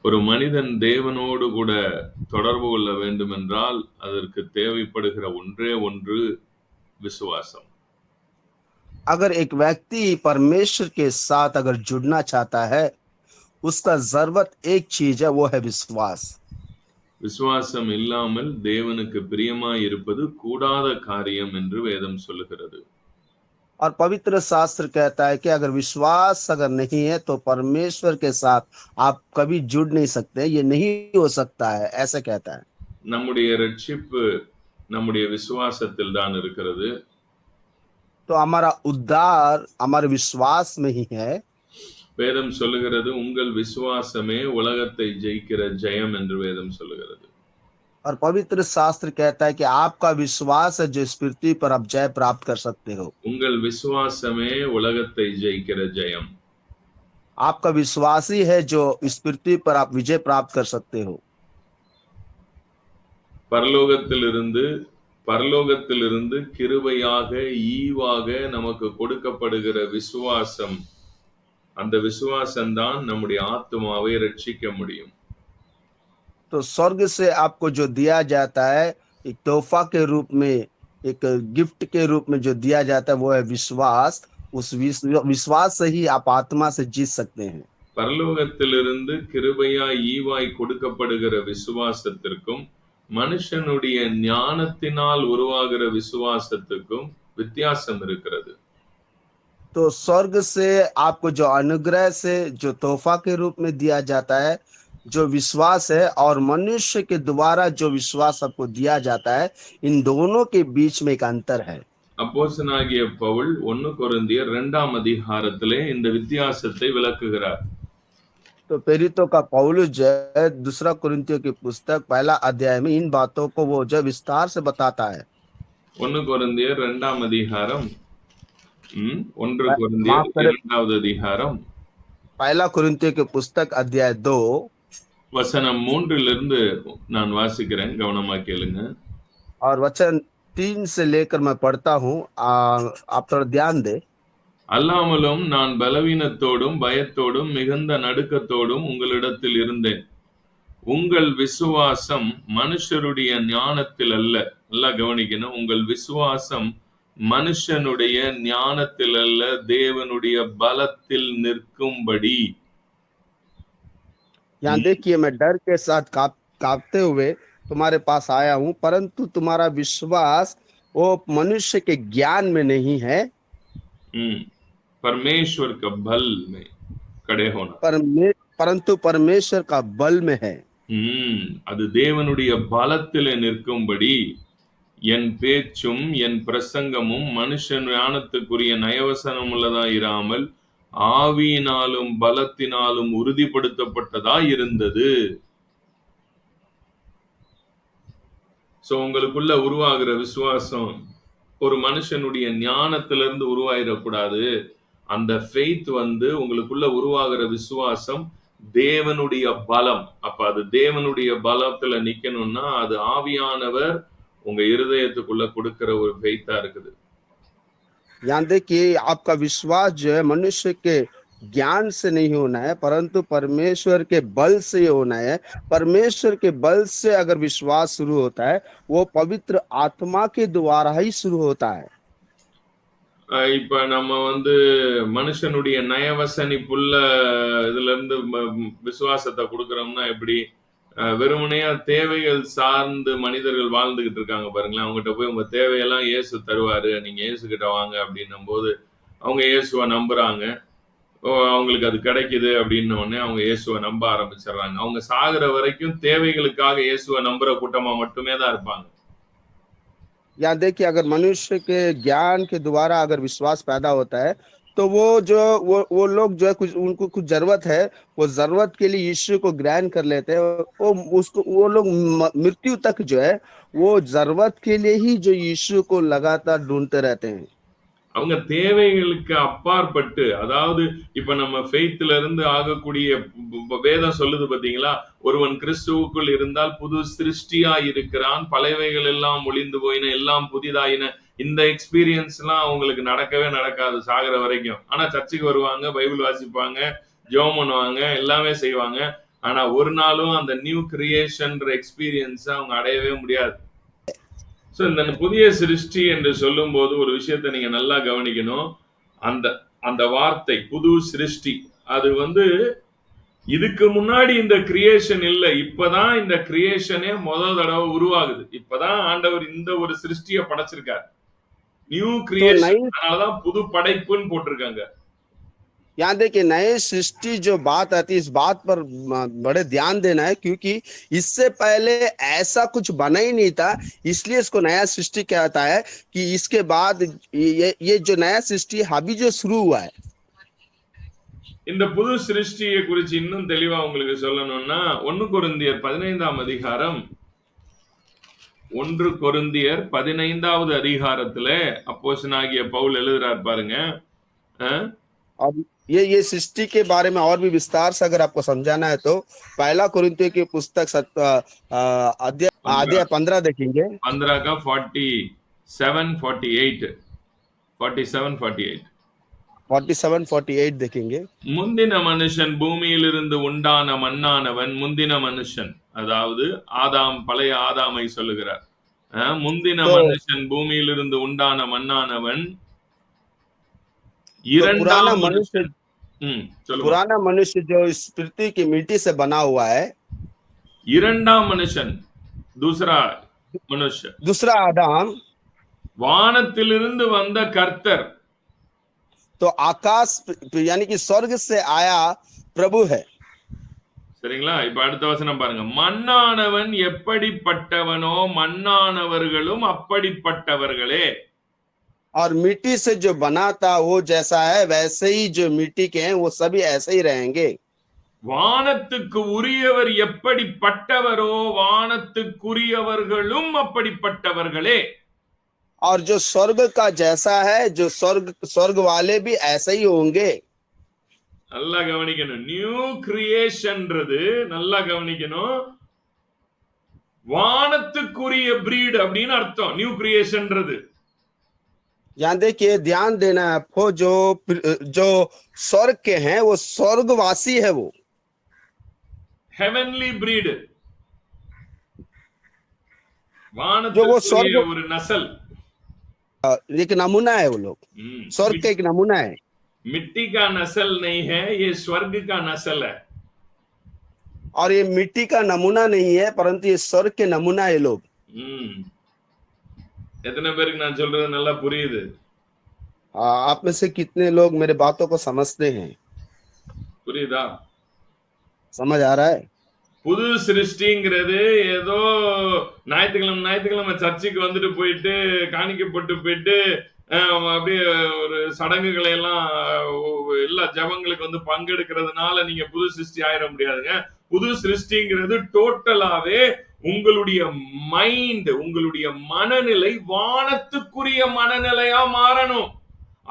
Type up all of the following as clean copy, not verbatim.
ஒரு மனிதன் தேவனோடு கூட தொடர்பு கொள்ள வேண்டுமென்றால், அதற்கு தேவைப்படுகிற ஒன்றே ஒன்று விசுவாசம். अगर एक व्यक्ति परमेश्वर के साथ अगर जुड़ना चाहता है, उसका जरूरत एक चीज है, वो है विश्वास। விசுவாசம் இல்லாமல் தேவனுக்கு பிரியமாய் இருப்பது கூடாத காரியம் என்று வேதம் சொல்லுகிறது. और पवित्र शास्त्र कहता है कि अगर विश्वास अगर नहीं है तो परमेश्वर के साथ आप कभी जुड़ नहीं सकते, ये नहीं हो सकता है, ऐसा कहता है। நம்முடைய ரட்சிப்பு நம்முடைய விசுவாசத்தில் தான் இருக்கிறது. तो हमारा उद्धार हमारे विश्वास में ही है। வேதம் சொல்லுகிறது, உங்கள் விசுவாசமே உலகத்தை ஜெயிக்கிற ஜெயம் என்று வேதம் சொல்லுகிறது. और पवित्र शास्त्र कहता है कि आपका विश्वास है जो इस पृथ्वी पर आप जय प्राप्त कर सकते हो। உங்கள் விசுவாசமே உலகத்தை ஜெயிக்கிற ஜெயம். आपका विश्वास ही है जो इस पृथ्वी पर आप विजय प्राप्त कर सकते हो। பரலோகத்திலிருந்து பரலோகத்திலிருந்து கிருபையாக ஈவாக நமக்கு கொடுக்கப்படுகிற விசுவாசம், அந்த விசுவாசம்தான் நம்முடைய ஆத்துமாவை ரட்சிக்க முடியும். तो स्वर्ग से आपको जो दिया जाता है एक तोहफा के रूप में, एक गिफ्ट के रूप में जो दिया जाता है वो है विश्वास। उस विश्वास से ही आप आत्मा से जीत सकते हैं। பரலோகத்திலிருந்து கிருபையாய் ஈவாய் கொடுக்கப்படுகிற விசுவாசத்திற்கும் மனுஷனுடைய ஞானத்தினால் உருவாகிற விசுவாசத்துக்கும் வித்தியாசம் இருக்கிறது. तो स्वर्ग से आपको जो अनुग्रह से जो तोहफा के रूप में दिया जाता है जो विश्वास है, और मनुष्य के द्वारा जो विश्वास आपको दिया जाता है, इन दोनों के बीच में एक अंतर है। அப்போஸ்தலனாகிய பவுல் 1 கொரிந்தியர் 2ஆம் அதிகாரத்திலே இந்த வித்தியாசத்தை விளக்குகிறார். तो प्रेरितों का पौलुस जो है दूसरा कुरिन्थियों की पुस्तक पहला अध्याय में इन बातों को वो जो विस्तार से बताता है। 1 கொரிந்தியர் 2ஆம் அதிகாரம் 1 माफ கொரிந்தியர் करें, 2வது அதிகாரம் पहला कुरिन्थियों की पुस्तक अध्याय 2 வசனம் 3லிருந்து நான் வாசிக்கிறேன், கவனமா கேளுங்க. और वचन 3 से लेकर मैं पढ़ता हूँ, आप थोड़ा ध्यान दे। அல்லாமலும் நான் பலவீனத்தோடும் பயத்தோடும் மிகுந்த நடுக்கத்தோடும் உங்களிடத்தில் இருந்தேன். உங்கள் விசுவாசம் மனுஷருடைய ஞானத்தில் அல்ல. நல்லா கவனிக்கணும். உங்கள் விசுவாசம் மனுஷனுடைய ஞானத்தில் அல்ல, தேவனுடைய பலத்தில் நிற்கும்படி. यहाँ देखिए, मैं डर के साथ कांपते हुए तुम्हारे पास आया हूँ, परंतु तुम्हारा विश्वास वो मनुष्य के ज्ञान में नहीं है, परमेश्वर का बल में खड़े होना, परंतु परमेश्वर का बल में है। அது தேவனுடைய பலத்திலே நிற்கும்படி என் பேச்சும் என் பிரசங்கமும் மனுஷன் ஞானத்துக்குரிய நயவசனம் உள்ளதா இராமல் ஆவியினாலும் பலத்தினாலும் உறுதிப்படுத்தப்பட்டதா இருந்தது. சோ உங்களுக்குள்ள உருவாகிற விசுவாசம் ஒரு மனுஷனுடைய ஞானத்திலிருந்து உருவாயிடக்கூடாது. அந்த ஃபெய்த் உங்களுக்குள்ள உருவாகிற விசுவாசம் தேவனுடைய பலம். அப்ப அது தேவனுடைய பலத்துல நிக்கணும்னா அது ஆவியானவர் உங்க இருதயத்துக்குள்ள கொடுக்கிற ஒரு ஃபெய்த்தா இருக்குது. यहाँ देखिए, आपका विश्वास जो है मनुष्य के ज्ञान से नहीं होना है, परंतु परमेश्वर के बल से होना है। परमेश्वर के बल से अगर विश्वास शुरू होता है, वो पवित्र आत्मा के द्वारा ही शुरू होता है। இப்ப நம்ம மனுஷனுடைய நயவசனிப்புள்ள இதுல இருந்து விசுவாசத்தை கொடுக்கறோம்னா எப்படி? வெறுமனையா தேவைகள் சார்ந்து மனிதர்கள் வாழ்ந்துகிட்டு இருக்காங்க பாருங்களேன். அவங்ககிட்ட போய் உங்க தேவையெல்லாம் இயேசு தருவாரு, நீங்க இயேசு கிட்ட வாங்க அப்படின்னும் போது அவங்க இயேசுவை நம்புறாங்க. அவங்களுக்கு அது கிடைக்குது அப்படின்ன உடனே அவங்க இயேசுவை நம்ப ஆரம்பிச்சிடுறாங்க. அவங்க சாகுற வரைக்கும் தேவைகளுக்காக இயேசுவை நம்புற கூட்டமா மட்டுமே தான் இருப்பாங்க. या देखिए, अगर मनुष्य के ज्ञान के द्वारा अगर विश्वास पैदा होता है तो वो लोग जो है कुछ उनको कुछ जरूरत है, वो जरूरत के लिए यीशु को ग्रहण कर लेते हैं। वो लोग मृत्यु तक जो है वो जरूरत के लिए ही जो यीशु को लगातार ढूंढते रहते हैं। அவங்க தேவைகளுக்கு அப்பாற்பட்டு, அதாவது இப்ப நம்ம ஃபெய்த்ல இருந்து ஆகக்கூடிய வேதம் சொல்லுது பாத்தீங்களா, ஒருவன் கிறிஸ்துவுக்குள் இருந்தால் புது சிருஷ்டியா இருக்கிறான், பழையவைகள் எல்லாம் ஒளிந்து போயின, எல்லாம் புதிதாயின. இந்த எக்ஸ்பீரியன்ஸ் எல்லாம் அவங்களுக்கு நடக்கவே நடக்காது சாகிற வரைக்கும். ஆனா சர்ச்சுக்கு வருவாங்க, பைபிள் வாசிப்பாங்க, ஜெபம் பண்ணுவாங்க, எல்லாமே செய்வாங்க. ஆனா ஒரு நாளும் அந்த நியூ கிரியேஷன் எக்ஸ்பீரியன்ஸ் அவங்க அடையவே முடியாது. சோ இந்த புதிய சிருஷ்டி என்று சொல்லும்போது ஒரு விஷயத்தை நீங்க நல்லா கவனிக்கணும். அந்த அந்த வார்த்தை புது சிருஷ்டி அது வந்து இதுக்கு முன்னாடி இந்த கிரியேஷன் இல்ல. இப்பதான் இந்த கிரியேஷனே முதல் தடவை உருவாகுது. இப்பதான் ஆண்டவர் இந்த ஒரு சிருஷ்டியை படைச்சிருக்காரு. நியூ तो கிரியேஷன். नई அதனாலதான் புது படைப்புன்னு போட்டிருக்காங்க. यहाँ देखिए नए सृष्टि जो बात आती है इस बात पर बड़े ध्यान देना है क्योंकि इससे पहले ऐसा कुछ बना ही नहीं था इसलिए इसको नया सृष्टि कहता है कि इसके बाद ये जो नया सृष्टि अभी जो शुरू हुआ है இந்த புது சிருஷ்டியை குறித்து இன்னும் தெளிவா உங்களுக்கு சொல்லணும்னா 1 கொரிந்தியர் 15ஆம் அதிகாரம் 1 கொரிந்தியர் 15வது அதிகாரத்துல அப்போஸ்தலனாகிய பவுல் எழுதுறார் பாருங்க. और ये सृष्टि के बारे में और भी विस्तार से अगर आपको समझाना है तो पहला कुरिन्थियों की पुस्तक अध्याय 15 देखेंगे 15 का 47 48 47-48 देखेंगे முந்தின மனுஷன் பூமியிலிருந்து உண்டான மண்ணானவன் முந்தின மனுஷன் அதாவது ஆதாம் பழைய ஆதாமை சொல்லுகிறார். முந்தின மனுஷன் பூமியிலிருந்து உண்டான மண்ணானவன் पुराना இரண்டாம் मनुष्य சொல்லுங்க. पुराना मनुष्य जो इस पृथ्वी की मिट्टी से बना हुआ है இரண்டாம் மனுஷன் दूसरा மனுஷ दूसरा आदम வானத்திலிருந்து வந்த கர்த்தர் तो आकाश यानी कि स्वर्ग से आया प्रभु है. சரிங்களா? இப்ப அடுத்த வசனம் பாருங்க. மண்ணானவன் எப்படிப்பட்டவனோ மண்ணானவர்களும் அப்படிப்பட்டவர்களே. और मिट्टी से जो बना था वो जैसा है वैसे ही जो मिट्टी के हैं वो सभी ऐसे ही रहेंगे. வானத்துக்கு உரியவர் எப்படிப்பட்டவரோ வானத்துக்குரியவர்களும் அப்படிப்பட்டவர்களே. और जो स्वर्ग का जैसा है जो स्वर्ग वाले भी ऐसे ही होंगे. நல்லா கவனிக்கணும். நியூ கிரியேஷன்ன்றது நல்லா கவனிக்கணும். வானத்துக்குரிய பிரீட் அப்படின்னு அர்த்தம் நியூ கிரியேஷன்ன்றது. यहाँ देखिए ध्यान देना है आपको जो स्वर्ग के हैं वो स्वर्गवासी है वो हेवनली ब्रीड जो वो स्वर्ग ஒரு நசல் एक नमूना है वो लोग स्वर्ग का एक नमूना है. मिट्टी का नस्ल नहीं है ये स्वर्ग का नस्ल है. और ये मिट्टी का नमूना नहीं है परंतु ये स्वर्ग के नमूना है लोग. எத்தனை பேருக்கு நான் சொல்றது நல்லா புரியுது? आप में से कितने लोग मेरे बातों को समझते हैं? புரியுதா? समझ आ रहा है? புது சிருஷ்டிங்கிறது ஏதோ ஞாயிற்றுக்கிழமை சர்ச்சுக்கு வந்துட்டு போயிட்டு காணிக்கப்பட்டு போயிட்டு அப்படியே ஒரு சடங்குகளை எல்லாம் எல்லா ஜபங்களுக்கு வந்து பங்கெடுக்கிறதுனால நீங்க புது சிருஷ்டி ஆயிட முடியாதுங்க. புது சிருஷ்டிங்கிறது டோட்டலாவே உங்களுடைய மைண்ட் உங்களுடைய மனநிலை வானத்துக்குரிய மனநிலையா மாறணும்.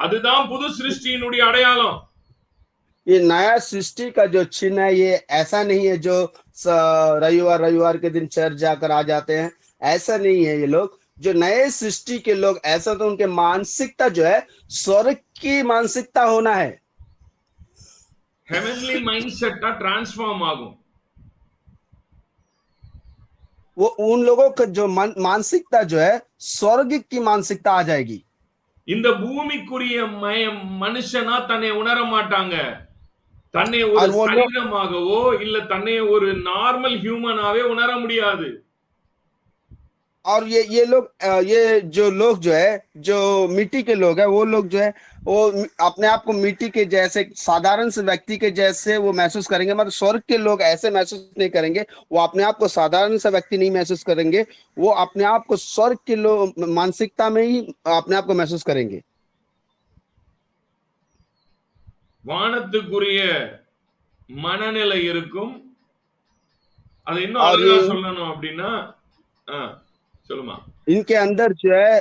அதுதான் புது சிருஷ்டியினுடைய அடையாளம். ये नया सृष्टि का जो चिन्ह है ये ऐसा नहीं है जो रविवार के दिन चर्च जाकर आ जाते हैं. ऐसा नहीं है. ये लोग जो नए सृष्टि के लोग ऐसा तो उनके मानसिकता जो है स्वर्ग की मानसिकता होना है. हेवनली माइंडसेट ट्रांसफॉर्म आगुम. वो उन लोगों का जो मानसिकता जो है स्वर्ग की मानसिकता आ जाएगी. இந்த பூமிக்குரிய மனுஷனா தன்னை உணர மாட்டாங்க. தன்னை ஒரு சரீரமாகவோ இல்ல தன்னை ஒரு நார்மல் ஹியூமனாவே உணர முடியாது. और ये लोग ये जो लोग जो है जो मिट्टी के लोग है वो लोग जो है वो अपने आप को मिट्टी के जैसे साधारण से व्यक्ति के जैसे वो महसूस करेंगे. मतलब स्वर्ग के लोग ऐसे महसूस नहीं करेंगे. वो अपने आप को साधारण सा व्यक्ति नहीं महसूस करेंगे. वो अपने आप को स्वर्ग के लोग मानसिकता में ही अपने आप को महसूस करेंगे. வானத்துக்குரிய மனநிலை இருக்கும். அது இன்னும் அழகா சொல்லணும் அப்படின்னா इनके अंदर जो है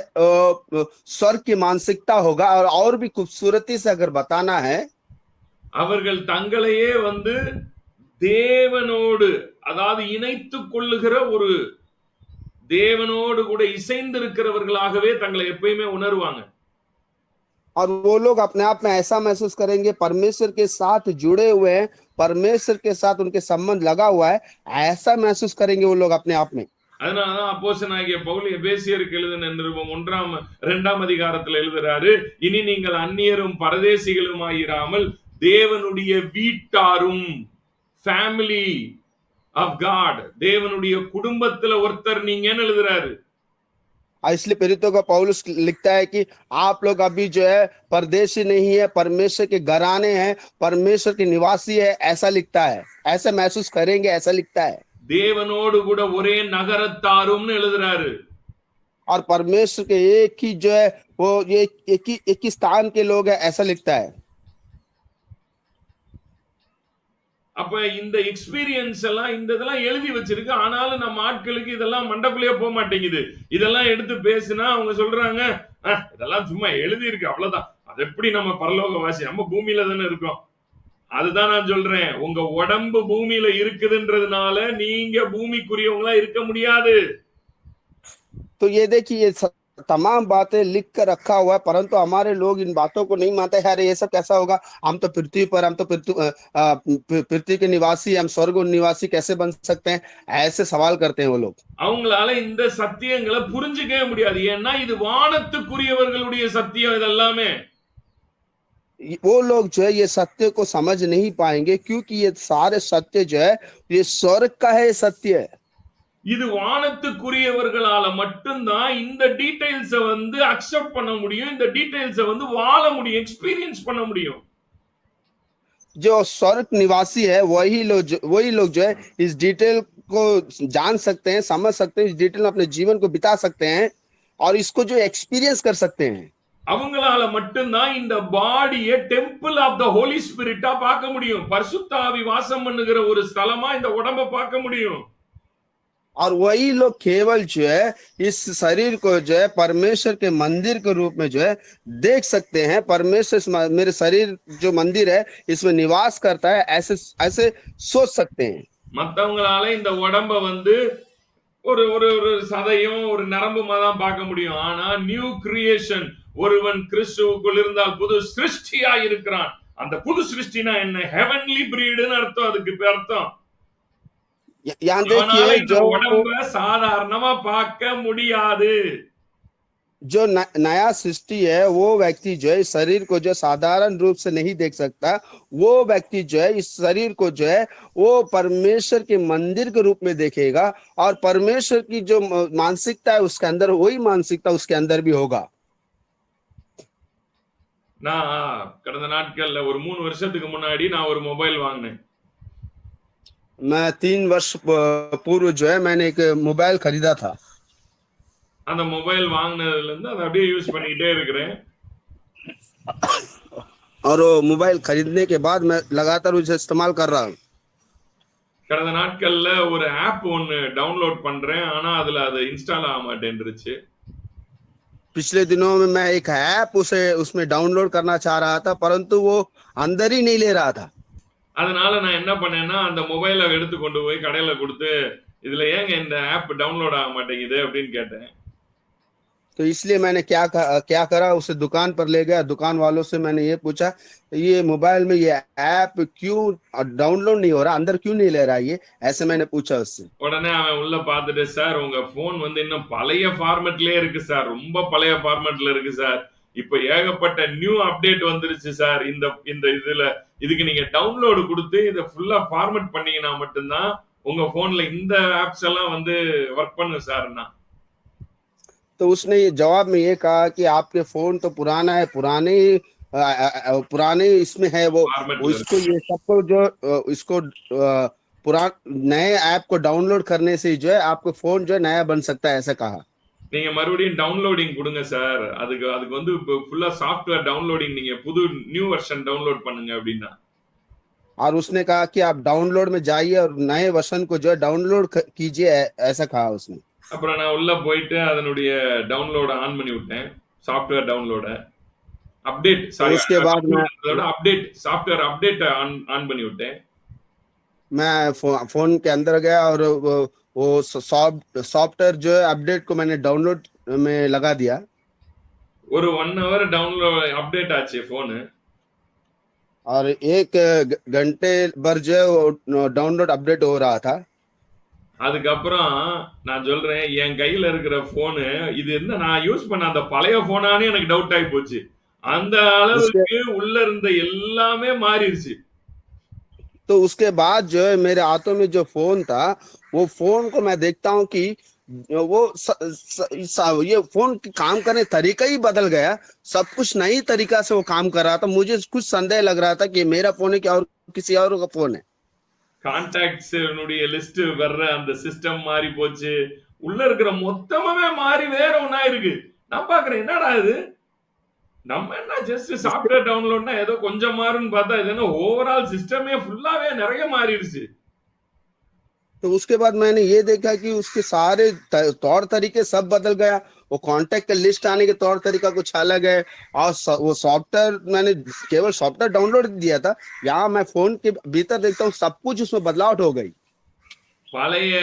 स्वर्ग की मानसिकता होगा. और भी खूबसूरती से अगर बताना है அவர்கள் தங்களையே வந்து தேவனோடு அதாவது இணைத்துக் கொள்ளுகிற ஒரு தேவனோடு கூட இசைந்திருக்கிறவர்களாகவே தங்களை எப்பயுமே உணர்வாங்க. और वो लोग अपने आप में ऐसा महसूस करेंगे परमेश्वर के साथ जुड़े हुए हैं, परमेश्वर के साथ उनके संबंध लगा हुआ है, ऐसा महसूस करेंगे वो लोग अपने आप में। அதனாலதான் அப்போஸ்தலனாகிய பவுல் எபேசியருக்கு எழுதின நிருபம் 2ஆம் அதிகாரத்தில் எழுதுறாரு, இனி நீங்கள் அந்நியரும் பரதேசிகளுமாயிராமல் தேவனுடைய வீட்டாரும், ஃபேமிலி ஆஃப் காட், தேவனுடைய குடும்பத்துல ஒருத்தர் நீங்கன்னு எழுதுறாரு. और इसलिए प्रेरितों का पौलुस लिखता है कि आप लोग अभी जो है परदेशी नहीं है, परमेश्वर के घराने हैं, परमेश्वर के निवासी है, ऐसा लिखता है, ऐसा महसूस करेंगे, ऐसा लिखता है। தேவனோடு கூட ஒரே நகரத்தாரும்னு எழுதுறாரு. और परमेश्वर के एक ही जो है वो ये एक ही स्थान के लोग है, ऐसा लिखता है। அப்ப இந்த எக்ஸ்பீரியன்ஸ் எல்லாம் இந்த இதெல்லாம் எழுதி வச்சிருக்கு. ஆனாலும் நம்ம ஆட்களுக்கு இதெல்லாம் மண்டக்குள்ளேயே போக மாட்டேங்குது. இதெல்லாம் எடுத்து பேசினா அவங்க சொல்றாங்க, இதெல்லாம் சும்மா எழுதி இருக்கு அவ்வளவுதான். அது எப்படி நம்ம பரலோகவாசி, நம்ம பூமியில தானே இருக்கோம். அதுதான் நான் சொல்றேன், உங்க உடம்பு பூமியில இருக்குதுன்றதுனால நீங்க பூமிக்குரியவங்களா இருக்க முடியாது. तो ये देखिए ये तमाम बातें लिख कर रखा हुआ है, परंतु हमारे लोग इन बातों को नहीं मानते हैं। अरे ये सब कैसा होगा, हम तो पृथ्वी पर, हम तो पृथ्वी के निवासी, हम स्वर्ग निवासी कैसे बन सकते हैं, ऐसे सवाल करते हैं वो लोग। அவங்களால இந்த சத்தியங்களை புரிஞ்சுக்கவே முடியாது. ஏன்னா இது வானத்துக்குரியவர்களுடைய சத்தியம் இதெல்லாமே. वो लोग जो है ये सत्य को समझ नहीं पाएंगे, क्योंकि ये सारे सत्य जो है ये स्वर्ग का है सत्य है। இது வானத்துக்குரியவர்களால மட்டும்தான் இந்த டீடைல்ஸ் வந்து அக்செப்ட் பண்ண முடியும், இந்த டீடைல்ஸ் வந்து வாழ முடியும், எக்ஸ்பீரியன்ஸ் பண்ண முடியும். जो स्वर्ग निवासी है वही लोग जो है इस डिटेल को जान सकते हैं, समझ सकते हैं, इस डिटेल में अपने जीवन को बिता सकते हैं और इसको जो एक्सपीरियंस कर सकते हैं। அவங்களால மட்டும்தான் இந்த பாடியை டெம்பிள் ஆஃப் த ஹோலி ஸ்பிரிட்டா பார்க்க முடியும், பரிசுத்த ஆவி வாசம் பண்ணுகிற ஒரு ஸ்தலமா இந்த உடம்ப பார்க்க முடியும். और वही लोग केवल जो है इस शरीर को जो है परमेश्वर के मंदिर के रूप में जो है देख सकते हैं। परमेश्वर मेरे शरीर जो मंदिर है इसमें निवास करता है, ऐसे ऐसे सोच सकते हैं। மத்தவங்களால இந்த உடம்ப வந்து ஒரு ஒரு ஒரு சதையும் ஒரு நரம்புமா தான் பார்க்க முடியும். ஆனா நியூ கிரியேஷன், ஒருவன் கிறிஸ்துவுக்குள் இருந்தால் புது சிருஷ்டியா இருக்கிறான். அந்த புது சிருஷ்டினா என்ன? ஹெவன்லி பிரீடுன்னு அர்த்தம். அதுக்கு அர்த்தம் यहाँ देखिए जो உடம்ப சாதாரணமா பார்க்க முடியாது. जो नया सृष्टि है वो व्यक्ति जो है इस शरीर को जो साधारण रूप से नहीं देख सकता, वो व्यक्ति जो है इस शरीर को जो है वो परमेश्वर के मंदिर के रूप में देखेगा और परमेश्वर की जो मानसिकता है उसके अंदर वही मानसिकता उसके अंदर भी होगा। நான் கடந்த நாட்கள்ல ஒரு 3 வருஷத்துக்கு முன்னாடி நான் ஒரு மொபைல் வாங்கினேன். मैं 3 वर्ष पूर्व जो है मैंने एक मोबाइल खरीदा था। அந்த மொபைல் வாங்கினதுல இருந்து அதை அப்படியே யூஸ் பண்ணிக்கிட்டே இருக்கிறேன். और वो मोबाइल खरीदने के बाद मैं लगातार उसे इस्तेमाल कर रहा हूँ। கடந்த நாட்கள்ல ஒரு ஆப் ஒன்னு டவுன்லோட் பண்றேன், ஆனா அதுல அது இன்ஸ்டால் ஆக மாட்டேன்ருச்சு. पिछले दिनों में मैं एक ऐप उसमें डाउनलोड करना चाह रहा था, परंतु वो अंदर ही नहीं ले रहा था। அதனால நான் என்ன பண்ணேன்னா அந்த மொபைலை எடுத்து கொண்டு போய் கடையில கொடுத்து, இதுல ஏங்க இந்த ஆப் டவுன்லோட் ஆக மாட்டேங்குது அப்படின்னு கேட்டேன். तो इसलिए मैंने क्या करा, उसे दुकान पर ले गया। दुकान वालों से मैंने ये पूछा, ये मोबाइल में ये ऐप क्यों डाउनलोड नहीं हो रहा, अंदर क्यों नहीं ले रहा ये, ऐसे मैंने पूछा उससे। உடனே அவன் உள்ள பார்த்துட்டு, சார் உங்க போன் வந்து இன்னும் பழைய ஃபார்மேட்லயே இருக்கு சார், ரொம்ப பழைய ஃபார்மேட்ல இருக்கு சார், இப்ப ஏகப்பட்ட நியூ அப்டேட் வந்துருச்சு சார், இந்த இந்த இதுல இதுக்கு நீங்க டவுன்லோடு கொடுத்து இதை ஃபுல்லா ஃபார்மேட் பண்ணீங்கன்னா மட்டும்தான் உங்க போன்ல இந்த ஆப்ஸ் எல்லாம் வந்து ஒர்க் பண்ணும் சார்னா। तो उसने जवाब में ये कहा कि आपके फोन तो पुराना है, पुराने इसमें है वो इसको ये सबको जो इसको नए ऐप को डाउनलोड करने से जो है आपको फोन जो है नया बन सकता है, ऐसा कहा। நீங்க மறுபடியும் டவுன்லோடிங் கொடுங்க சார், அதுக்கு வந்து ஃபுல்லா சாஃப்ட்வேர் டவுன்லோடிங், நீங்க புது நியூ வெர்ஷன் டவுன்லோட் பண்ணுங்க அப்படின்னா। और उसने कहा कि आप डाउनलोड में जाइए और नए वर्जन को जो है डाउनलोड कीजिए, ऐसा कहा उसने। அப்புறம் நான் உள்ள போயிட்டு அதனுடைய டவுன்லோட ஆன் பண்ணி விட்டேன், சாஃப்ட்வேர் டவுன்லோட अपडेट, सॉरी उसके बाद मैं अपडेट सॉफ्टवेयर अपडेट ऑन பண்ணி விட்டேன்। मैं फोन के अंदर गया और वो सॉफ्टवेयर जो है अपडेट को मैंने डाउनलोड में लगा दिया। ஒரு 1 ஹவர் டவுன்லோட் அப்டேட் ஆச்சு போனு. और एक घंटे भर जो डाउनलोड अपडेट हो रहा था। அதுக்கப்புறம் நான் சொல்றேன், என் கையில இருக்கிற போனு இது என்ன நான் யூஸ் பண்ண அந்த பழைய போனான்னு எனக்கு டவுட் ஆகி போச்சு. அந்த उसके அளவுக்கு உள்ள இருந்த எல்லாமே மாறிடுச்சு. तो उसके बाद जो है मेरे हाथों में जो फोन था, वो फोन को मैं देखता हूँ कि वो ये फोन काम करने तरीका ही बदल गया। सब कुछ नई तरीका से वो काम कर रहा था। मुझे कुछ संदेह लग रहा था कि मेरा फोन है क्या और किसी और का फोन है। கான்டாக்ட்ஸ் லிஸ்ட் வர்ற அந்த சிஸ்டம் மாறி போச்சு. உள்ள இருக்கிற மொத்தமே மாறி வேற ஒண்ணா இருக்கு. நான் பாக்குறேன் என்னடா இது, நம்ம என்ன ஜஸ்ட் उसके சாஃப்ட்வேர் டவுன்லோட்னா ஏதோ கொஞ்சம் மாறும்னு பார்த்தா இது என்ன ஓவரால் सिस्टமே ஃபுல்லாவே நிறைய மாறிடுச்சு. तो उसके बाद मैंने ये देखा कि उसके सारे तौर तरीके सब बदल गया। वो कांटेक्ट का लिस्ट आने के तौर तरीका कुछ अलग है। और वो सॉफ्टवेयर मैंने केवल सॉफ्टवेयर डाउनलोड दिया था, यहाँ मैं फोन के भीतर देखता हूँ सब कुछ उसमें बदलाव हो गई। பழைய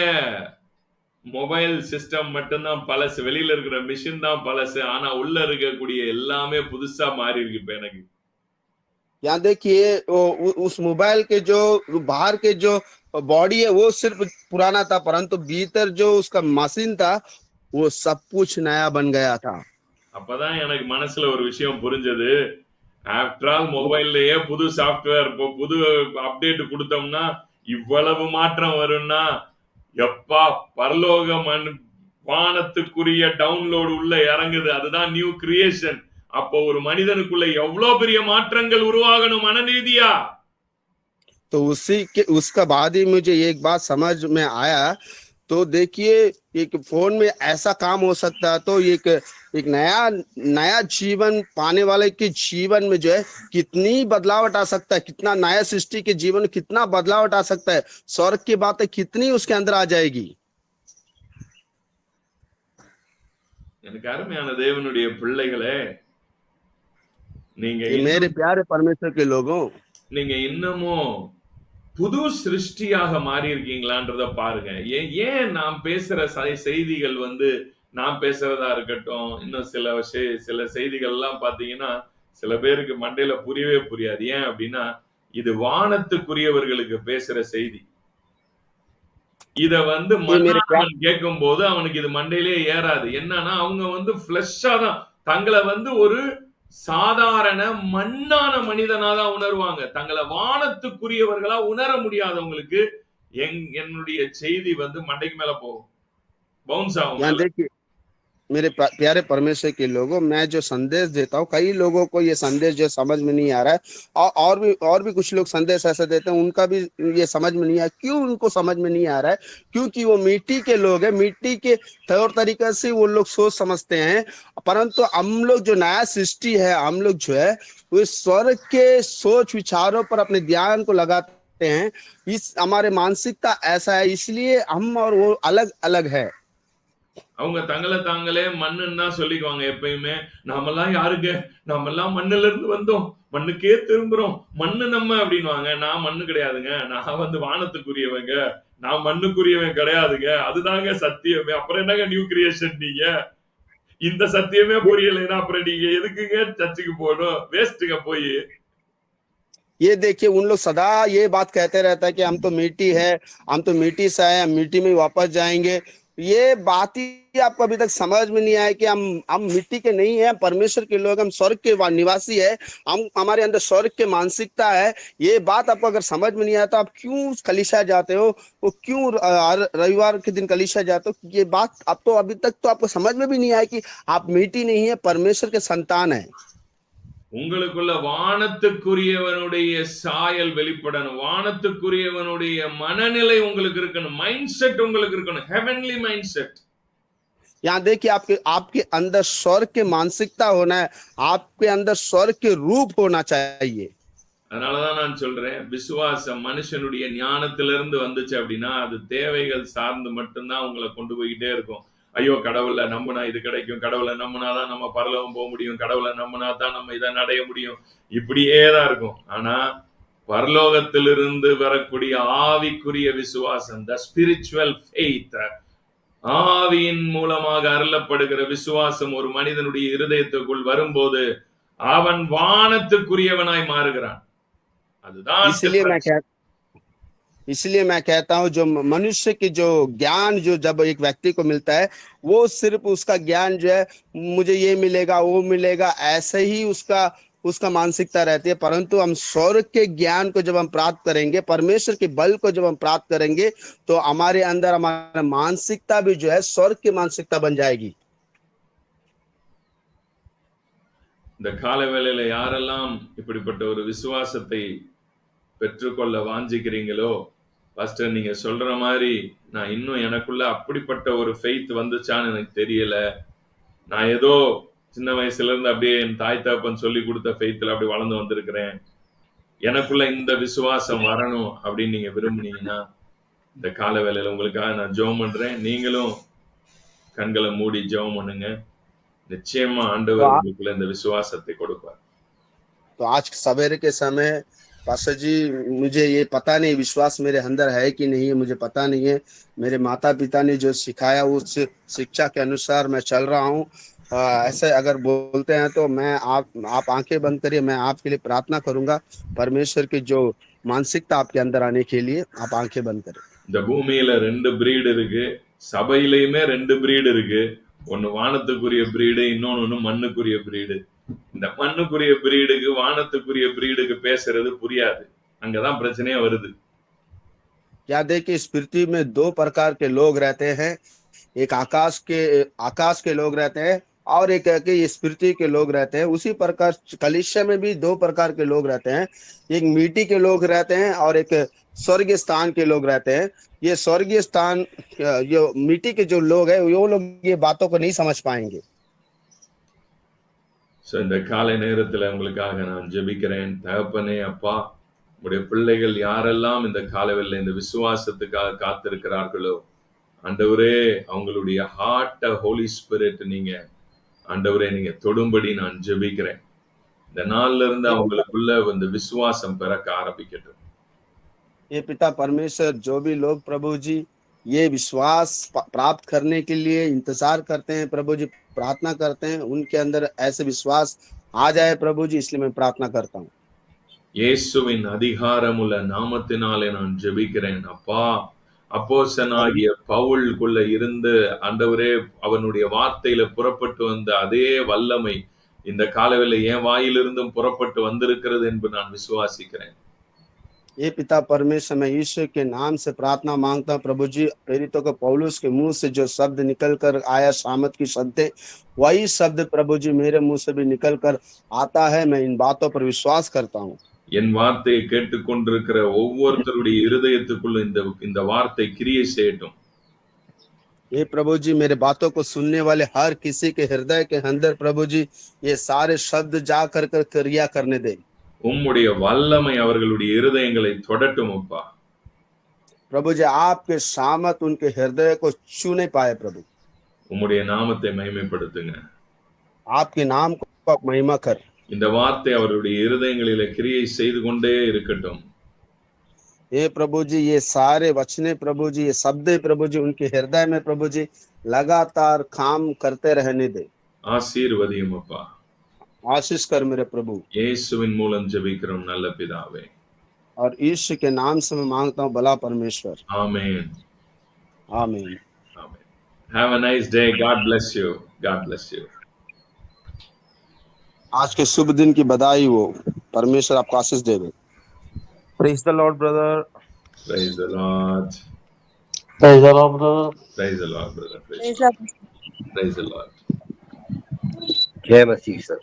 மொபைல் சிஸ்டம் மட்டும்தான் பழசு, வெளியில இருக்கிற மிஷின் தான் பழசு, ஆனா உள்ள இருக்கக்கூடிய எல்லாமே புதுசா மாறி இருக்கு இப்ப எனக்கு. यहाँ देखिए उस मोबाइल के जो बाहर के जो बॉडी है वो सिर्फ पुराना था, परंतु भीतर जो उसका मशीन था वो सब कुछ नया बन गया था। அப்பதான் எனக்கு மனசுல ஒரு விஷயம் புரிஞ்சது. ஆஃப்டர் ஆல் மொபைல்லயே புது சாஃப்ட்வேர் புது அப்டேட் கொடுத்தோம்னா இவ்வளவு மாற்றம் வரும்னா, எப்பா பரலோக வானத்துக்குரிய டவுன்லோடு உள்ள இறங்குது, அதுதான் நியூ கிரியேஷன். அப்போ ஒரு மனிதனுக்குள்ள எவ்வளவு பெரிய மாற்றங்கள் உருவாகணும் மனநீதியா. तो उसी के उसका बाद ही मुझे एक बात समझ में आया। तो देखिए एक फोन में ऐसा काम हो सकता है, तो एक नया नया जीवन पाने वाले के जीवन में जो है कितनी बदलावट आ सकता है, कितना नया सृष्टि के जीवन में कितना बदलावट आ सकता है, स्वर्ग की बातें कितनी उसके अंदर आ जाएगी। எனக்கு அருமையான தேவனுடைய பிள்ளைகளே, நீங்க ये मेरे இன்னும் प्यारे परमेश्वर के लोगों, நீங்க இன்னமும் புது சிருஷ்டியாக மாறி இருக்கீங்களான்றத பாருங்க. ஏன் நாம் பேசுற செய்திகள் வந்து நான் பேசுறதா இருக்கட்டும், இன்னும் சில செய்திகள் எல்லாம் பாத்தீங்கன்னா சில பேருக்கு மண்டையில புரியவே புரியாது. ஏன் அப்படின்னா இது வானத்துக்குரியவர்களுக்கு பேசுற செய்தி. இத வந்து ये मेरे प्यार மண்ணானவன் கேட்கும் போது அவனுக்கு இது மண்டையிலே ஏறாது. என்னன்னா அவங்க வந்து ஃபிளஷ்ஷா தான் தங்களை வந்து ஒரு சாதாரண மண்ணான மனிதனா தான் உணர்வாங்க. தங்களை வானத்துக்குரியவர்களா உணர முடியாதவங்களுக்கு என்னுடைய செய்தி வந்து மண்டைக்கு மேல போகும், பவுன்ஸ் ஆகும் यहाँ மேல. देखिए मेरे प्यारे परमेश्वर के लोगों, मैं जो संदेश देता हूँ कई लोगों को ये संदेश जो समझ में नहीं आ रहा है। और भी कुछ लोग संदेश ऐसे देते हैं उनका भी ये समझ में नहीं आ, क्यों उनको समझ में नहीं आ रहा है? क्योंकि वो मिट्टी के लोग हैं, मिट्टी के तौर तरीके से वो लोग सोच समझते हैं। परंतु हम लोग जो नया सृष्टि है, हम लोग जो है वो स्वर्ग के सोच विचारों पर अपने ध्यान को लगाते हैं। इस हमारे मानसिकता ऐसा है, इसलिए हम और वो अलग अलग है। அவங்க தங்களை தாங்களே மண்ணுன்னு தான் சொல்லிக்குவாங்க எப்பயுமே. நாமெல்லாம் யாருங்க, நாமெல்லாம் மண்ணுல இருந்து வந்தோம், மண்ணுக்கே திரும்புறோம், மண்ணு நம்ம அப்படின்னுவாங்க. நான் மண்ணு கிடையாதுங்க, நான் வந்து வானத்துக்குரியவங்க, நான் மண்ணுக்குரியவன் கிடையாதுங்க, அதுதாங்க சத்தியமே. அப்புறம் என்னங்க நியூ கிரியேஷன் நீங்க? இந்த சத்தியமே புரியலைன்னா அப்புறம் நீங்க எதுக்குங்க சர்ச்சுக்கு போகணும்? வேஸ்ட்டுங்க போய். ये देखिए उन लोग सदा ये बात कहते रहता है कि हम तो मिट्टी है, हम तो मिट्टी से आए, हम मिट्टी में वापस जाएंगे। ये बात ही आपको अभी तक समझ में नहीं आया कि हम मिट्टी के नहीं है, परमेश्वर के लोग, हम स्वर्ग के निवासी है, हम हमारे अंदर स्वर्ग के मानसिकता है। ये बात आपको अगर समझ में नहीं आया तो आप क्यों कलीसिया जाते हो, वो क्यों रविवार के दिन कलीसिया जाते हो? ये बात अब तो अभी तक तो आपको समझ में भी नहीं आया कि आप मिट्टी नहीं है, परमेश्वर के संतान है। உங்களுக்குள்ள வானத்துக்குரியவனுடைய சாயல் வெளிப்படணும், வானத்துக்குரியவனுடைய மனநிலை உங்களுக்கு இருக்கணும், மைண்ட் செட் உங்களுக்கு இருக்கணும், ஹெவன்லி மைண்ட் செட். यहाँ देखिए आपके आपके अंदर स्वर्ग के मानसिकता होना है, आपके अंदर स्वर्ग के रूप होना चाहिए। அதனாலதான் நான் சொல்றேன், விசுவாசம் மனுஷனுடைய ஞானத்திலிருந்து வந்துச்சு அப்படின்னா அது தேவைகள் சார்ந்து மட்டும்தான் உங்களை கொண்டு போய்கிட்டே இருக்கும். ஐயோ கடவுளை நம்பினா இது கிடைக்கும், கடவுளை நம்பினாதான் நம்ம பரலோகம் போக முடியும், கடவுளை நம்பினா தான் நம்ம இதை அடைய முடியும், இப்படியே தான் இருக்கும். ஆனா பரலோகத்திலிருந்து வரக்கூடிய ஆவிக்குரிய விசுவாசம், த ஸ்பிரிச்சுவல் ஃபெய்த், ஆவியின் மூலமாக அருளப்படுகிற விசுவாசம் ஒரு மனிதனுடைய இருதயத்துக்குள் வரும்போது அவன் வானத்துக்குரியவனாய் மாறுகிறான். அதுதான் इसलिए मैं कहता हूं जो मनुष्य की जो ज्ञान जो जब एक व्यक्ति को मिलता है, वो सिर्फ उसका ज्ञान जो है मुझे ये मिलेगा वो मिलेगा ऐसे ही उसका उसका मानसिकता रहती है। परंतु हम स्वर्ग के ज्ञान को जब हम प्राप्त करेंगे, परमेश्वर के बल को जब हम प्राप्त करेंगे, तो हमारे अंदर हमारा मानसिकता भी जो है स्वर्ग की मानसिकता बन जाएगी। இந்த கால வேளையில யாரெல்லாம் இப்படிப்பட்ட ஒரு விசுவாசத்தை பெற்றுக்கொள்ள வாஞ்சிக்கிறீங்களோ, பாஸ்டர் நீங்க சொல்ற மாதிரி நான் இன்னும் எனக்குள்ள அப்படிப்பட்ட ஒரு ஃபெய்த் வந்துச்சான்னு எனக்கு தெரியல, நான் ஏதோ சின்ன வயசுல இருந்து அப்படியே என் தாய் தகப்பன் சொல்லி கொடுத்த ஃபெய்த்ல அப்படி வளர்ந்து வந்திருக்கிறேன், எனக்குள்ள இந்த விசுவாசம் வரணும் அப்படின்னு நீங்க விரும்புனீங்கன்னா இந்த கால வேளையில உங்களுக்காக நான் ஜெபம் பண்றேன். நீங்களும் கண்களை மூடி ஜெபம் பண்ணுங்க. நிச்சயமா ஆண்டவர் உங்களுக்குள்ள இந்த விசுவாசத்தை கொடுப்பார். तो आज सवेरे के समय पास्टर जी, मुझे ये पता नहीं विश्वास मेरे अंदर है कि नहीं है, मुझे पता नहीं है। मेरे माता पिता ने जो सिखाया उस शिक्षा के अनुसार मैं चल रहा हूँ। ऐसे अगर बोलते हैं तो मैं आप आंखें बंद करिए, मैं आपके लिए प्रार्थना करूंगा। परमेश्वर की जो मानसिकता आपके अंदर आने के लिए आप आंखें बंद करें। இந்த பூமியில 2 பிரீடு இருக்கு, சபையிலயுமே 2 பிரீடு இருக்கு. ஒன்னு வானத்துக்குரிய பிரீடு, இன்னொன்னு மண்ணுக்குரிய பிரீடு. இந்த மண்ணுக்குரிய பிரீடுக்கு வானத்துக்குரிய பிரீடுக்கு பேசுறது புரியாது, அங்கதான் பிரச்சனையே வருது. क्या देखिए, इस पृथ्वी में 2 प्रकार के लोग रहते हैं। एक आकाश के लोग रहते हैं और एक है कि इस पृथ्वी के लोग रहते हैं। उसी प्रकार कलीसिया में भी 2 प्रकार के लोग रहते हैं। एक मिट्टी के लोग रहते हैं और एक स्वर्गीय स्थान के लोग रहते हैं। ये स्वर्गीय स्थान जो मिट्टी के जो लोग हैं वो लोग ये बातों को नहीं समझ पाएंगे। இந்த காலை நேரத்துல உங்களுக்காக நான் ஜெபிக்கிறேன். தகப்பனே, அப்பா, உடைய பிள்ளைகள் யாரெல்லாம் இந்த காலைவெளியில இந்த விசுவாசத்துக்காக காத்திருக்கிறார்களோ, ஆண்டவரே, அவங்களுடைய ஹார்ட்ட ஹோலி ஸ்பிரிட் நீங்க ஆண்டவரே நீங்க தொடும்படி நான் ஜெபிக்கிறேன். இந்த நாள்ல இருந்து அவங்களுக்குள்ள இந்த விசுவாசம் பிறக்க ஆரம்பிக்கட்டும். ये पिता परमेश्वर, जो भी लोग प्रभु जी ये विश्वास प्राप्त करने के लिए इंतजार करते हैं, प्रभु जी प्रार्थना करते हैं, उनके अंदर ऐसे विश्वास आ जाए प्रभु जी, इसलिए मैं प्रार्थना करता हूँ। இயேசுவின் அதிகாரமுள்ள நாமத்தினாலே நான் ஜெபிக்கிறேன். அப்பா, அப்போஸ்தலனாகிய பவுலுக்குள்ள இருந்து ஆண்டவரே அவனுடைய வார்த்தையில புறப்பட்டு வந்த அதே வல்லமை இந்த காலவேளை என் வாயிலிருந்தும் புறப்பட்டு வந்திருக்கிறது என்று நான் விசுவாசிக்கிறேன். ये पिता परमेश्वर, मैं ईश्वर के नाम से प्रार्थना मांगता हूँ प्रभु जी। प्रेरितों को पौलुस के मुंह से जो शब्द निकल कर आया, सामत की शब्द, वही शब्द प्रभु जी मेरे मुंह से भी निकल कर आता है। मैं इन बातों पर विश्वास करता हूँ। என் வார்த்தையை கேட்டுக்கொண்டிருக்கிற ஒவ்வொருத்தருடைய இருதயத்துக்குள்ள இந்த வார்த்தை கிரியை செய்யட்டும். ये प्रभु जी मेरे बातों को सुनने वाले हर किसी के हृदय के अंदर प्रभु जी ये सारे शब्द जा कर क्रिया करने दे। உம்முடைய வல்லமை அவர்களுடைய இருதயங்களை தொடட்டும் அப்பா. प्रभु जी आपके सामत उनके हृदय को छू नहीं पाए प्रभु। உம்முடைய நாமத்தை மகிமைப்படுத்துங்க. आपके नाम को आप महिमा कर। இந்த வார்த்தை அவருடைய இருதயங்களிலே கிரியை செய்து கொண்டே இருக்கட்டும். हे प्रभु जी ये सारे वचने प्रभु जी, ये शब्द प्रभु जी उनके हृदय में प्रभु जी लगातार काम करते रहने दे। ஆசீர்வதியும் அப்பா. आशीष कर मेरे प्रभु। இயேசுவின் மூலம் ஜெபிக்கிறோம் நல்ல பிதாவே. और ईश्वर के नाम से मैं मांगता हूँ भला परमेश्वर। आमेन. आमीन। Amen. Have a nice day. God bless you. God bless you. आज के शुभ दिन की बधाई हो, परमेश्वर आपको आशीष दे दे। Praise the Lord, brother. Praise the Lord. Praise the Lord, brother. Praise the Lord, brother. Praise the Lord. Praise the Lord. जय मसीह sir.